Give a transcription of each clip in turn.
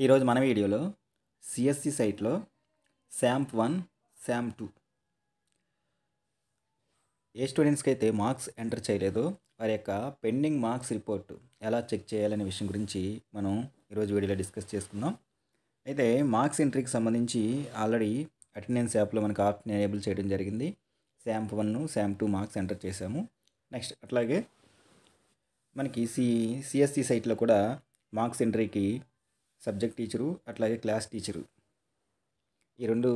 ఈరోజు మన వీడియోలో సిఎస్సి సైట్లో శాంప్ 1 శాంప్ 2 ఏ స్టూడెంట్స్కి అయితే మార్క్స్ ఎంటర్ చేయలేదో వారి యొక్క పెండింగ్ మార్క్స్ రిపోర్ట్ ఎలా చెక్ చేయాలనే విషయం గురించి మనం ఈరోజు వీడియోలో డిస్కస్ చేసుకుందాం. అయితే మార్క్స్ ఎంట్రీకి సంబంధించి ఆల్రెడీ అటెండెన్స్ యాప్లో మనకు ఆప్షన్ ఎనేబుల్ చేయడం జరిగింది. శాంప్ 1 శాంప్ 2 మార్క్స్ ఎంటర్ చేసాము. నెక్స్ట్ అట్లాగే మనకి సిఎస్సి సైట్లో కూడా మార్క్స్ ఎంట్రీకి సబ్జెక్ట్ టీచరు అట్లాగే క్లాస్ టీచరు ఈ రెండు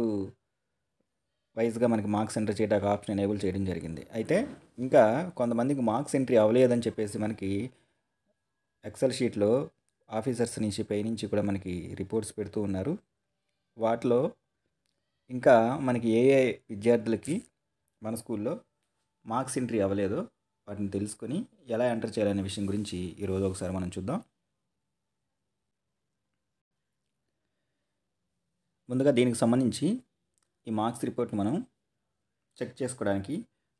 వైజ్గా మనకి మార్క్స్ ఎంటర్ చేయడానికి ఆప్షన్ ఎనేబుల్ చేయడం జరిగింది. అయితే ఇంకా కొంతమందికి మార్క్స్ ఎంట్రీ అవ్వలేదని చెప్పేసి మనకి ఎక్సెల్ షీట్లో ఆఫీసర్స్ నుంచి పై నుంచి కూడా మనకి రిపోర్ట్స్ పెడుతూ ఉన్నారు. వాటిలో ఇంకా మనకి ఏ విద్యార్థులకి మన స్కూల్లో మార్క్స్ ఎంట్రీ అవ్వలేదో వాటిని తెలుసుకొని ఎలా ఎంటర్ చేయాలనే విషయం గురించి ఈరోజు ఒకసారి మనం చూద్దాం. ముందుగా దీనికి సంబంధించి ఈ మార్క్స్ రిపోర్ట్ని మనం చెక్ చేసుకోవడానికి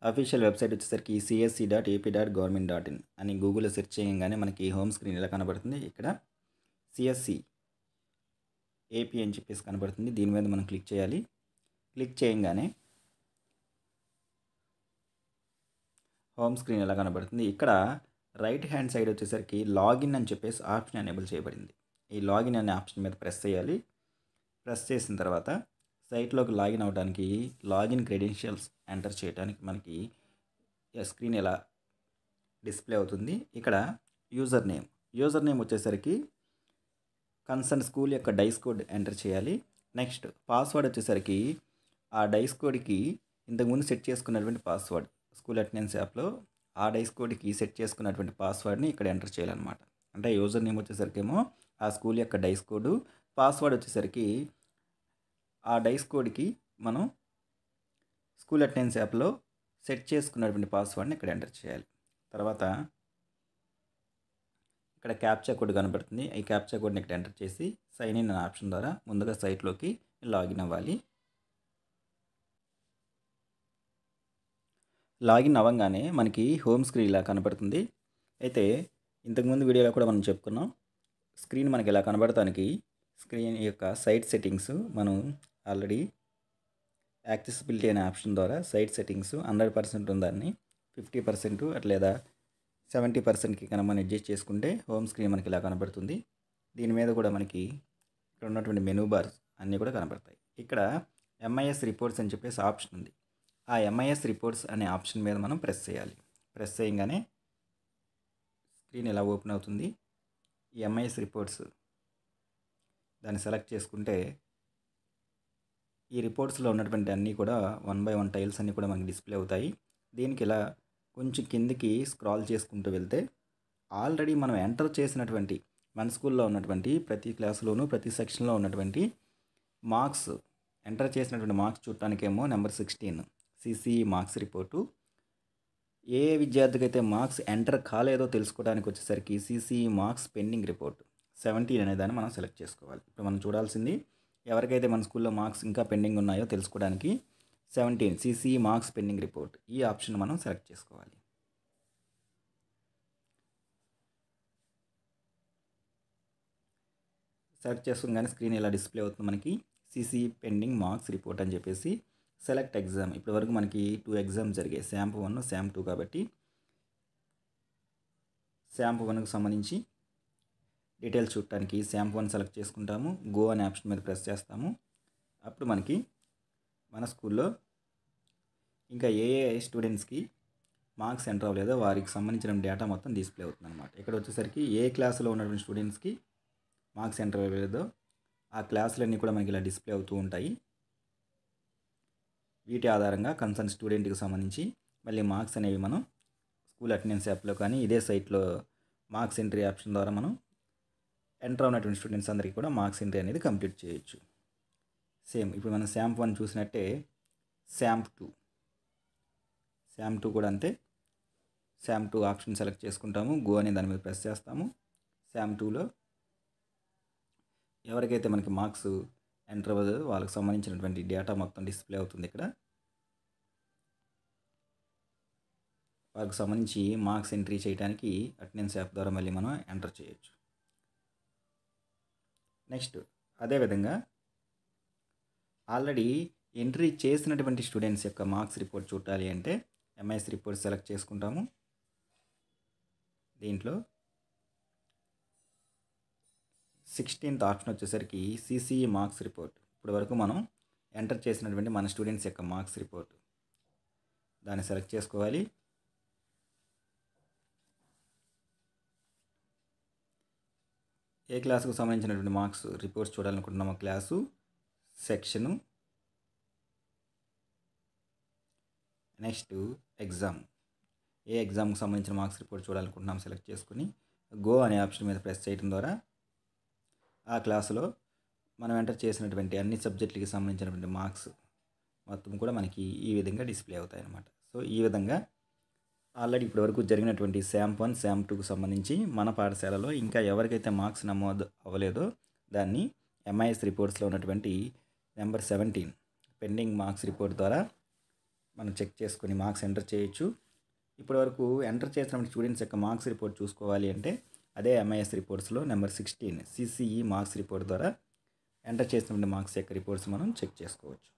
అఫీషియల్ వెబ్సైట్ వచ్చేసరికి csc.ap.government.in అని గూగుల్లో సెర్చ్ చేయగానే మనకి హోమ్ స్క్రీన్ ఇలా కనబడుతుంది. ఇక్కడ సిఎస్సి ఏపీ అని చెప్పేసి కనబడుతుంది. దీని మీద మనం క్లిక్ చేయాలి. క్లిక్ చేయగానే హోమ్ స్క్రీన్ ఇలా కనబడుతుంది. ఇక్కడ రైట్ హ్యాండ్ సైడ్ వచ్చేసరికి లాగిన్ అని చెప్పేసి ఆప్షన్ ఎనేబుల్ చేయబడింది. ఈ లాగిన్ అనే ఆప్షన్ మీద ప్రెస్ చేయాలి. ప్రెస్ చేసిన తర్వాత సైట్లోకి లాగిన్ అవ్వడానికి లాగిన్ క్రెడెన్షియల్స్ ఎంటర్ చేయడానికి మనకి స్క్రీన్ ఇలా డిస్ప్లే అవుతుంది. ఇక్కడ యూజర్ నేమ్ వచ్చేసరికి కన్సర్న్ స్కూల్ యొక్క డైస్ కోడ్ ఎంటర్ చేయాలి. నెక్స్ట్ పాస్వర్డ్ వచ్చేసరికి ఆ డైస్ కోడ్కి ఇంతకుముందు సెట్ చేసుకున్నటువంటి పాస్వర్డ్ స్కూల్ అటెండెన్స్ యాప్లో ఆ డైస్ కోడ్కి సెట్ చేసుకున్నటువంటి పాస్వర్డ్ని ఇక్కడ ఎంటర్ చేయాలన్నమాట. అంటే యూజర్ నేమ్ వచ్చేసరికి ఏమో ఆ స్కూల్ యొక్క డైస్ కోడ్, పాస్వర్డ్ వచ్చేసరికి ఆ డైస్ కోడ్కి మనం స్కూల్ అటెండెన్స్ యాప్లో సెట్ చేసుకున్నటువంటి పాస్వర్డ్ని ఇక్కడ ఎంటర్ చేయాలి. తర్వాత ఇక్కడ క్యాప్చా కోడ్ కనబడుతుంది. ఈ క్యాప్చా కోడ్ని ఇక్కడ ఎంటర్ చేసి సైన్ ఇన్ అనే ఆప్షన్ ద్వారా ముందుగా సైట్లోకి లాగిన్ అవ్వాలి. లాగిన్ అవ్వగానే మనకి హోమ్ స్క్రీన్ ఇలా కనబడుతుంది. అయితే ఇంతకుముందు వీడియోలో కూడా మనం చెప్పుకున్నాం, స్క్రీన్ మనకి ఇలా కనబడటానికి స్క్రీన్ యొక్క సైట్ సెట్టింగ్స్ మనం ఆల్రెడీ యాక్సెసిబిలిటీ అనే ఆప్షన్ ద్వారా సైట్ సెట్టింగ్స్ 100% ఉందాన్ని 50% లేదా 70%కి కనుక మనం అడ్జస్ట్ చేసుకుంటే హోమ్ స్క్రీన్ మనకి ఇలా కనబడుతుంది. దీని మీద కూడా మనకి ఇక్కడ ఉన్నటువంటి మెనూ బార్స్ అన్నీ కూడా కనబడతాయి. ఇక్కడ ఎంఐఎస్ రిపోర్ట్స్ అని చెప్పేసి ఆప్షన్ ఉంది. ఆ ఎంఐఎస్ రిపోర్ట్స్ అనే ఆప్షన్ మీద మనం ప్రెస్ చేయాలి. ప్రెస్ చేయగానే స్క్రీన్ ఇలా ఓపెన్ అవుతుంది. ఈ ఎంఐఎస్ రిపోర్ట్స్ దాన్ని సెలెక్ట్ చేసుకుంటే ఈ రిపోర్ట్స్లో ఉన్నటువంటి అన్నీ కూడా 1 by 1 టైల్స్ అన్నీ కూడా మనకి డిస్ప్లే అవుతాయి. దీనికి ఇలా కొంచెం కిందికి స్క్రాల్ చేసుకుంటూ వెళ్తే ఆల్రెడీ మనం ఎంటర్ చేసినటువంటి మన స్కూల్లో ఉన్నటువంటి ప్రతి క్లాసులోనూ ప్రతి సెక్షన్లో ఉన్నటువంటి మార్క్స్ ఎంటర్ చేసినటువంటి మార్క్స్ చూడటానికేమో నెంబర్ 16 సిసిఈ మార్క్స్ రిపోర్టు, ఏ విద్యార్థికి అయితే మార్క్స్ ఎంటర్ కాలేదో తెలుసుకోవడానికి వచ్చేసరికి సిసిఈ మార్క్స్ పెండింగ్ రిపోర్ట్ 17 అనే దాన్ని మనం సెలెక్ట్ చేసుకోవాలి. ఇప్పుడు మనం చూడాల్సింది ఎవరికైతే మన స్కూల్లో మార్క్స్ ఇంకా పెండింగ్ ఉన్నాయో తెలుసుకోవడానికి 17 సిసిఈ మార్క్స్ పెండింగ్ రిపోర్ట్ ఈ ఆప్షన్ మనం సెలెక్ట్ చేసుకోవాలి. సెలెక్ట్ చేసుకోగానే స్క్రీన్ ఇలా డిస్ప్లే అవుతుంది. మనకి సిసిఈ పెండింగ్ మార్క్స్ రిపోర్ట్ అని చెప్పేసి సెలెక్ట్ ఎగ్జామ్. ఇప్పటి వరకు మనకి 2 ఎగ్జామ్స్ జరిగాయి, శాంప్ 1 శాంప్ 2. కాబట్టి శాంప్ 1కి సంబంధించి డీటెయిల్స్ చూడటానికి శాంప్ 1 సెలెక్ట్ చేసుకుంటాము. గో అనే ఆప్షన్ మీద ప్రెస్ చేస్తాము. అప్పుడు మనకి మన స్కూల్లో ఇంకా ఏ స్టూడెంట్స్కి మార్క్స్ ఎంటర్ అవ్వలేదో వారికి సంబంధించిన డేటా మొత్తం డిస్ప్లే అవుతుంది అనమాట. ఇక్కడ వచ్చేసరికి ఏ క్లాసులో ఉన్నటువంటి స్టూడెంట్స్కి మార్క్స్ ఎంటర్ అవ్వలేదో ఆ క్లాసులన్నీ కూడా మనకి ఇలా డిస్ప్లే అవుతూ ఉంటాయి. వీటి ఆధారంగా కన్సర్న్ స్టూడెంట్కి సంబంధించి మళ్ళీ మార్క్స్ అనేవి మనం స్కూల్ అటెండెన్స్ యాప్లో కానీ ఇదే సైట్లో మార్క్స్ ఎంట్రీ ఆప్షన్ ద్వారా మనం ఎంటర్ అయినటువంటి స్టూడెంట్స్ అందరికీ కూడా మార్క్స్ ఎంట్రీ అనేది కంప్లీట్ చేయొచ్చు. సేమ్ ఇప్పుడు మనం శాంప్ 1 చూసినట్టే శాంప్ 2 కూడా అంతే. శాంప్ 2 ఆప్షన్ సెలెక్ట్ చేసుకుంటాము. గో అనే దాని మీద ప్రెస్ చేస్తాము. శాంప్ 2లో ఎవరికైతే మనకి మార్క్స్ ఎంటర్ అవ్వదో వాళ్ళకి సంబంధించినటువంటి డేటా మొత్తం డిస్ప్లే అవుతుంది. ఇక్కడ వాళ్ళకి సంబంధించి మార్క్స్ ఎంట్రీ చేయడానికి అటెండెన్స్ యాప్ ద్వారా మళ్ళీ మనం ఎంటర్ చేయొచ్చు. నెక్స్ట్ అదేవిధంగా ఆల్రెడీ ఎంట్రీ చేసినటువంటి స్టూడెంట్స్ యొక్క మార్క్స్ రిపోర్ట్ చూడాలి అంటే ఎంఐఎస్ రిపోర్ట్ సెలెక్ట్ చేసుకుంటాము. దీంట్లో 16th ఆప్షన్ వచ్చేసరికి సిసిఈ మార్క్స్ రిపోర్ట్. ఇప్పటి వరకు మనం ఎంటర్ చేసినటువంటి మన స్టూడెంట్స్ యొక్క మార్క్స్ రిపోర్ట్ దాన్ని సెలెక్ట్ చేసుకోవాలి. ఏ క్లాసుకు సంబంధించినటువంటి మార్క్స్ రిపోర్ట్స్ చూడాలనుకుంటున్నామో క్లాసు, సెక్షను, నెక్స్ట్ ఎగ్జామ్, ఏ ఎగ్జామ్కి సంబంధించిన మార్క్స్ రిపోర్ట్ చూడాలనుకుంటున్నాం సెలెక్ట్ చేసుకుని గో అనే ఆప్షన్ మీద ప్రెస్ చేయడం ద్వారా ఆ క్లాసులో మనం ఎంటర్ చేసినటువంటి అన్ని సబ్జెక్టులకి సంబంధించినటువంటి మార్క్స్ మొత్తం కూడా మనకి ఈ విధంగా డిస్ప్లే అవుతాయి అన్నమాట. సో ఈ విధంగా ఆల్రెడీ ఇప్పటివరకు జరిగినటువంటి శాంప్ 1, శాంప్ 2కు సంబంధించి మన పాఠశాలలో ఇంకా ఎవరికైతే మార్క్స్ నమోదు అవ్వలేదో దాన్ని ఎంఐఎస్ రిపోర్ట్స్లో ఉన్నటువంటి నెంబర్ 17 పెండింగ్ మార్క్స్ రిపోర్ట్ ద్వారా మనం చెక్ చేసుకుని మార్క్స్ ఎంటర్ చేయొచ్చు. ఇప్పటివరకు ఎంటర్ చేసిన స్టూడెంట్స్ యొక్క మార్క్స్ రిపోర్ట్ చూసుకోవాలి అంటే అదే ఎంఐఎస్ రిపోర్ట్స్లో నెంబర్ 16 సిసిఈ మార్క్స్ రిపోర్ట్ ద్వారా ఎంటర్ చేసినటువంటి మార్క్స్ యొక్క రిపోర్ట్స్ మనం చెక్ చేసుకోవచ్చు.